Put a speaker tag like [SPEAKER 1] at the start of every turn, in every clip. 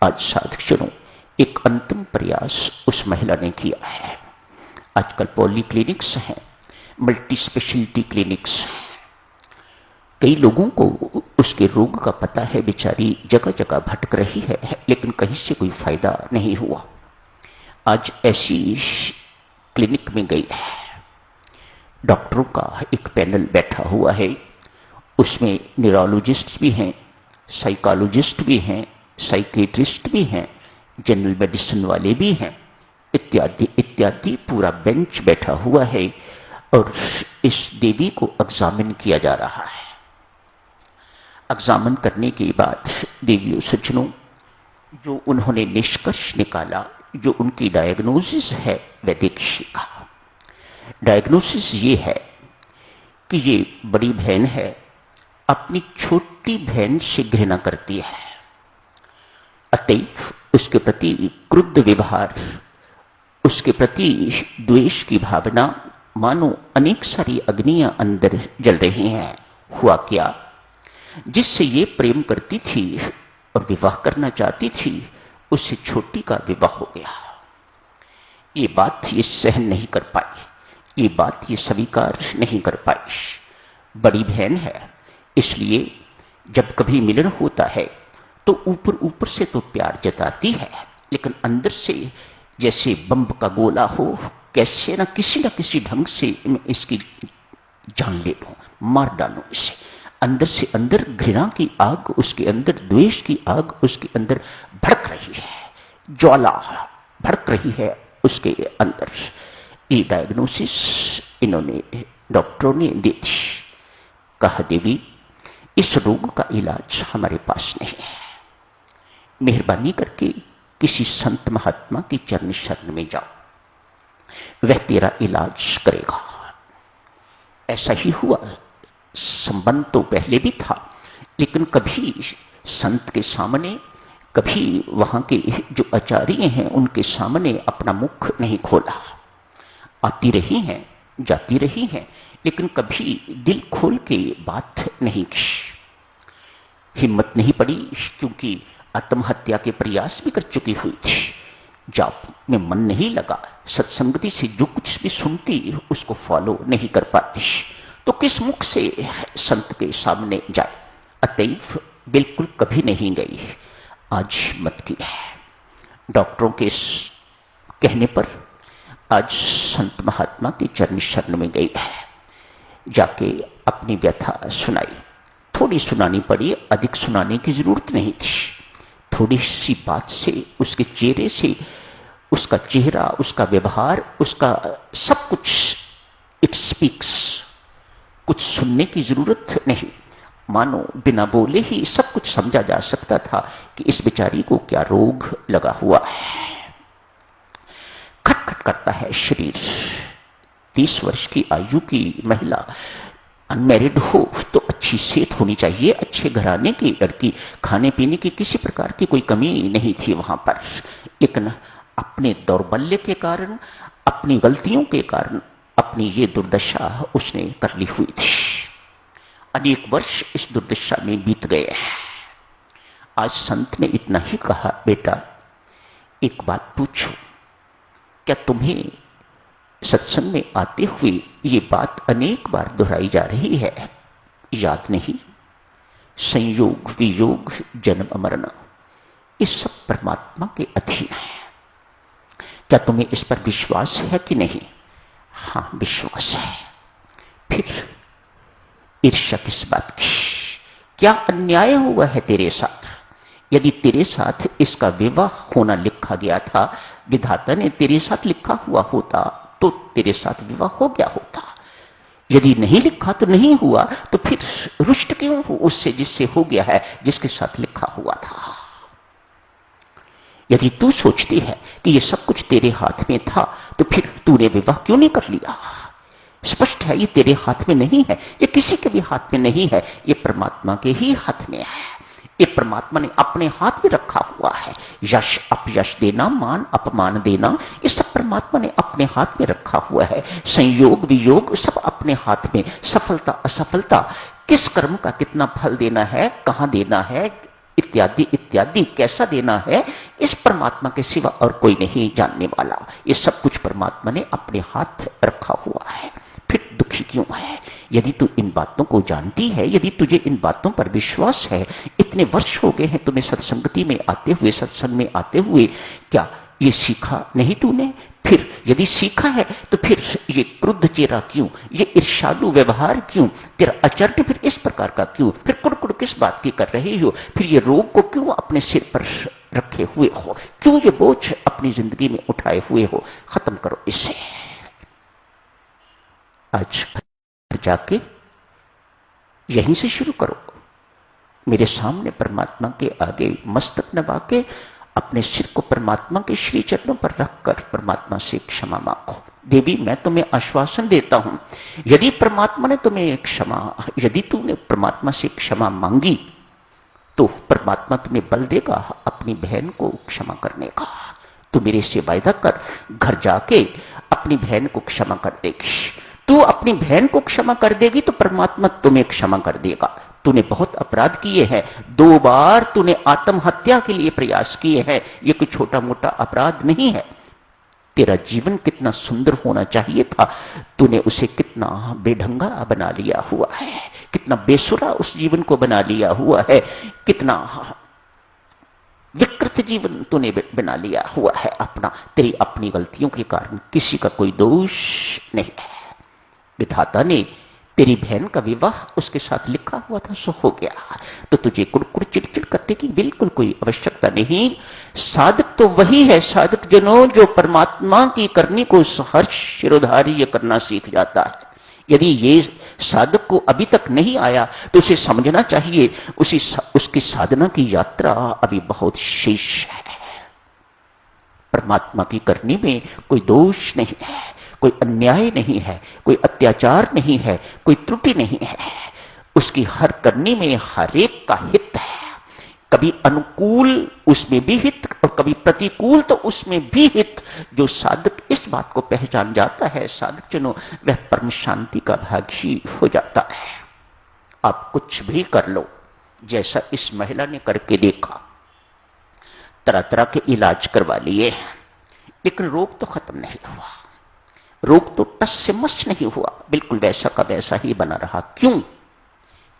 [SPEAKER 1] आज साधकजनों, एक अंतिम प्रयास उस महिला ने किया है। आजकल पॉली क्लिनिक्स हैं, मल्टी स्पेशलिटी क्लिनिक्स। कई लोगों को उसके रोग का पता है, बेचारी जगह जगह भटक रही है, लेकिन कहीं से कोई फायदा नहीं हुआ। आज ऐसी क्लिनिक में गई है, डॉक्टरों का एक पैनल बैठा हुआ है, उसमें न्यूरोलॉजिस्ट भी हैं, साइकोलॉजिस्ट भी हैं, साइकेट्रिस्ट भी हैं, जनरल मेडिसिन वाले भी हैं, इत्यादि इत्यादि पूरा बेंच बैठा हुआ है और इस देवी को एग्जामिन किया जा रहा है। एग्जामिन करने के बाद देवियों सज्जनों, जो उन्होंने निष्कर्ष निकाला, जो उनकी डायग्नोसिस है, वह देखिएगा। डायग्नोसिस ये है कि ये बड़ी बहन है, अपनी छोटी बहन से घृणा करती है, अतएव उसके प्रति क्रुद्ध व्यवहार, उसके प्रति द्वेष की भावना, मानो अनेक सारी अग्नियां अंदर जल रही हैं। हुआ क्या, जिससे ये प्रेम करती थी और विवाह करना चाहती थी, उससे छोटी का विवाह हो गया। ये बात ये सहन नहीं कर पाई, ये बात ये स्वीकार नहीं कर पाई। बड़ी बहन है, इसलिए जब कभी मिलन होता है तो ऊपर ऊपर से तो प्यार जताती है, लेकिन अंदर से जैसे बम का गोला हो, कैसे ना किसी ढंग से इसकी जान ले लूं, मार डालूं इसे। अंदर से अंदर घृणा की आग, उसके अंदर द्वेष की आग उसके अंदर भड़क रही है, ज्वाला भड़क रही है उसके अंदर। ये डायग्नोसिस इन्होंने, डॉक्टरों ने दी थी। कहा, देवी इस रोग का इलाज हमारे पास नहीं है, मेहरबानी करके किसी संत महात्मा की चरण शरण में जाओ, वह तेरा इलाज करेगा। ऐसा ही हुआ। संबंध तो पहले भी था, लेकिन कभी संत के सामने, कभी वहां के जो आचार्य हैं उनके सामने अपना मुख नहीं खोला। आती रही हैं, जाती रही हैं, लेकिन कभी दिल खोल के बात नहीं की। हिम्मत नहीं पड़ी, क्योंकि आत्महत्या के प्रयास भी कर चुकी हुई थी। जाप में मन नहीं लगा, सत्संगति से जो कुछ भी सुनती उसको फॉलो नहीं कर पाती, तो किस मुख से संत के सामने जाए। अतएव बिल्कुल कभी नहीं गई। आज मत की है। डॉक्टरों के कहने पर आज संत महात्मा के चरण शरण में गई है। जाके अपनी व्यथा सुनाई। थोड़ी सुनानी पड़ी, अधिक सुनाने की जरूरत नहीं थी। थोड़ी सी बात से, उसके चेहरे से, उसका चेहरा, उसका व्यवहार, उसका सब कुछ इट स्पीक्स। कुछ सुनने की जरूरत नहीं, मानो बिना बोले ही सब कुछ समझा जा सकता था कि इस बेचारी को क्या रोग लगा हुआ है। खटखट करता है शरीर। 30 वर्ष की आयु की महिला, अनमैरिड हो तो अच्छी सेहत होनी चाहिए, अच्छे घराने की लड़की, खाने पीने की किसी प्रकार की कोई कमी नहीं थी वहां पर, लेकिन अपने दौर्बल्य के कारण, अपनी गलतियों के कारण अपनी ये दुर्दशा उसने कर ली हुई थी। अनेक वर्ष इस दुर्दशा में बीत गए। आज संत ने इतना ही कहा, बेटा एक बात पूछो, क्या तुम्हें सत्संग में आते हुए ये बात अनेक बार दोहराई जा रही है, याद नहीं? संयोग वियोग जन्म मरण, ये सब परमात्मा के अधीन है। क्या तुम्हें इस पर विश्वास है कि नहीं? हाँ, विश्वास है। फिर ईर्ष्या किस बात की? क्या अन्याय हुआ है तेरे साथ? यदि तेरे साथ इसका विवाह होना लिखा गया था, विधाता ने तेरे साथ लिखा हुआ होता तो तेरे साथ विवाह हो गया होता। यदि नहीं लिखा तो नहीं हुआ, तो फिर रुष्ट क्यों हो उससे जिससे हो गया है, जिसके साथ लिखा हुआ था? यदि तू सोचती है कि ये सब कुछ तेरे हाथ में था, तो फिर तूने विवाह क्यों नहीं कर लिया? स्पष्ट है ये तेरे हाथ में नहीं है, ये किसी के भी हाथ में नहीं है, ये परमात्मा के ही हाथ में है। ये परमात्मा ने अपने हाथ में रखा हुआ है। यश अपयश देना, मान अपमान देना, ये सब परमात्मा ने अपने हाथ में रखा हुआ है। संयोग वियोग सब अपने हाथ में। सफलता असफलता, किस कर्म का कितना फल देना है, कहां देना है, इत्यादि इत्यादि कैसा देना है, इस परमात्मा के सिवा और कोई नहीं जानने वाला। ये सब कुछ परमात्मा ने अपने हाथ रखा हुआ है। फिर दुखी क्यों है? यदि तू इन बातों को जानती है, यदि तुझे इन बातों पर विश्वास है, इतने वर्ष हो गए हैं तुम्हें सत्संगति में आते हुए, सत्संग में आते हुए, क्या ये सीखा नहीं तूने? फिर यदि सीखा है तो फिर ये क्रुद्ध चेहरा क्यों, ये ईर्ष्यालु व्यवहार क्यों, तेरा आचरण फिर इस प्रकार का क्यों, फिर कुड़कुड़ किस बात की कर रहे हो, फिर ये रोग को क्यों अपने सिर पर रखे हुए हो, क्यों ये बोझ अपनी जिंदगी में उठाए हुए हो? खत्म करो इसे। आज घर जाके यहीं से शुरू करो। मेरे सामने परमात्मा के आगे मस्तक नवा के अपने सिर को परमात्मा के श्री चरणों पर रखकर परमात्मा से क्षमा मांगो। देवी, मैं तुम्हें आश्वासन देता हूं, यदि परमात्मा ने तुम्हें क्षमा, यदि तुमने परमात्मा से क्षमा मांगी तो परमात्मा तुम्हें बल देगा अपनी बहन को क्षमा करने का। तू मेरे से वायदा कर, घर जाके अपनी बहन को क्षमा कर देगी। तू अपनी बहन को क्षमा कर देगी तो परमात्मा तुम्हें क्षमा कर देगा। तूने बहुत अपराध किए हैं, 2 बार तूने आत्महत्या के लिए प्रयास किए हैं, ये कोई छोटा मोटा अपराध नहीं है। तेरा जीवन कितना सुंदर होना चाहिए था, तूने उसे कितना बेढंगा बना लिया हुआ है, कितना बेसुरा उस जीवन को बना लिया हुआ है, कितना विकृत जीवन तूने बना लिया हुआ है अपना। तेरी अपनी गलतियों के कारण, किसी का कोई दोष नहीं है। विधाता ने तेरी बहन का विवाह उसके साथ लिखा हुआ था, सो हो गया, तो तुझे कुड़कुड़ चिड़चिड़ करने की बिल्कुल कोई आवश्यकता नहीं। साधक तो वही है, साधक जनों, जो परमात्मा की करनी को हर्ष शिरोधार्य करना सीख जाता है। यदि ये साधक को अभी तक नहीं आया तो उसे समझना चाहिए उसकी साधना की यात्रा अभी बहुत शेष है। परमात्मा की करनी में कोई दोष नहीं है, कोई अन्याय नहीं है, कोई अत्याचार नहीं है, कोई त्रुटि नहीं है। उसकी हर करनी में हर एक का हित है, कभी अनुकूल उसमें भी हित और कभी प्रतिकूल तो उसमें भी हित। जो साधक इस बात को पहचान जाता है, साधक जनों, वह परम शांति का भागी हो जाता है। आप कुछ भी कर लो, जैसा इस महिला ने करके देखा, तरह तरह के इलाज करवा लिए, लेकिन रोग तो खत्म नहीं हुआ, रोग तो टस से मस नहीं हुआ, बिल्कुल वैसा का वैसा ही बना रहा। क्यों?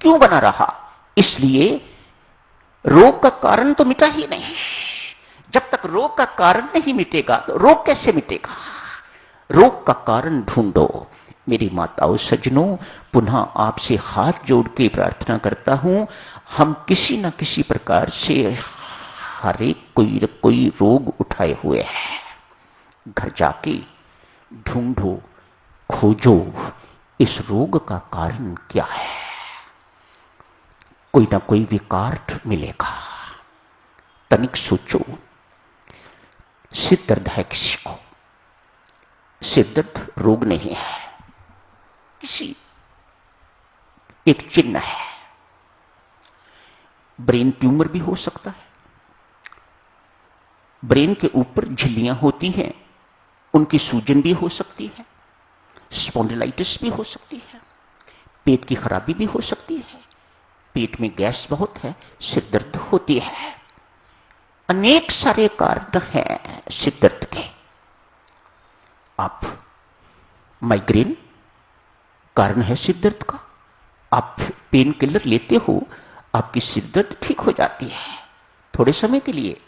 [SPEAKER 1] क्यों बना रहा? इसलिए रोग का कारण तो मिटा ही नहीं। जब तक रोग का कारण नहीं मिटेगा तो रोग कैसे मिटेगा? रोग का कारण ढूंढो। मेरी माताओं सज्जनों, पुनः आपसे हाथ जोड़ के प्रार्थना करता हूं, हम किसी न किसी प्रकार से हर एक कोई न कोई रोग उठाए हुए हैं। घर जाके ढूंढो, खोजो, इस रोग का कारण क्या है। कोई ना कोई विकार मिलेगा। तनिक सोचो, सिर दर्द है किसी को, सिर दर्द रोग नहीं है, किसी एक चिन्ह है। ब्रेन ट्यूमर भी हो सकता है, ब्रेन के ऊपर झिल्लियां होती हैं, उनकी सूजन भी हो सकती है, स्पॉन्डिलाइटिस भी हो सकती है, पेट की खराबी भी हो सकती है, पेट में गैस बहुत है, सिर दर्द होती है। अनेक सारे कारण हैं सिर दर्द के। आप माइग्रेन कारण है सिर दर्द का, आप पेन किलर लेते हो, आपकी सिर दर्द ठीक हो जाती है थोड़े समय के लिए,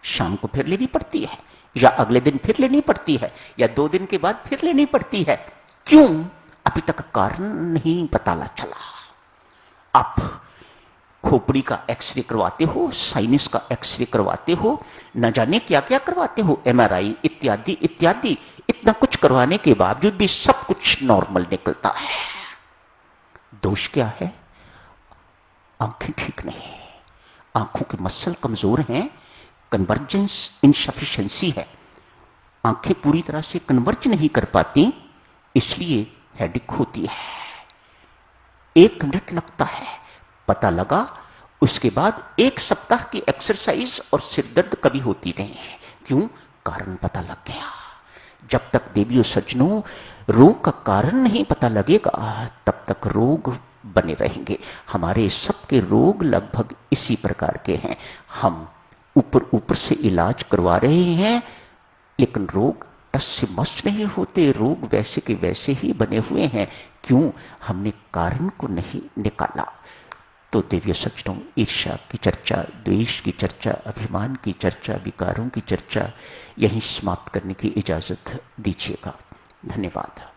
[SPEAKER 1] शाम को फिर लेनी पड़ती है, या अगले दिन फिर लेनी पड़ती है, या 2 दिन के बाद फिर लेनी पड़ती है। क्यों? अभी तक कारण नहीं पता चला। आप खोपड़ी का एक्सरे करवाते हो, साइनस का एक्सरे करवाते हो, न जाने क्या क्या करवाते हो, एमआरआई इत्यादि इत्यादि, इतना कुछ करवाने के बावजूद भी सब कुछ नॉर्मल निकलता है। दोष क्या है? आंखें ठीक नहीं, आंखों के मसल कमजोर हैं, कन्वर्जेंस इनसफिशिएंसी है, आंखें पूरी तरह से कन्वर्ज नहीं कर पाती, इसलिए हेडेक होती है। 1 मिनट लगता है, पता लगा, उसके बाद 1 सप्ताह की एक्सरसाइज और सिर दर्द कभी होती नहीं है। क्यों? कारण पता लग गया। जब तक देवियों सज्जनों रोग का कारण नहीं पता लगेगा, तब तक रोग बने रहेंगे। हमारे सबके रोग लगभग इसी प्रकार के हैं। हम ऊपर ऊपर से इलाज करवा रहे हैं, लेकिन रोग टस से मस नहीं होते। रोग वैसे के वैसे ही बने हुए हैं। क्यों? हमने कारण को नहीं निकाला। तो दिव्य सज्जनों, ईर्ष्या की चर्चा, द्वेष की चर्चा, अभिमान की चर्चा, विकारों की चर्चा यहीं समाप्त करने की इजाजत दीजिएगा। धन्यवाद।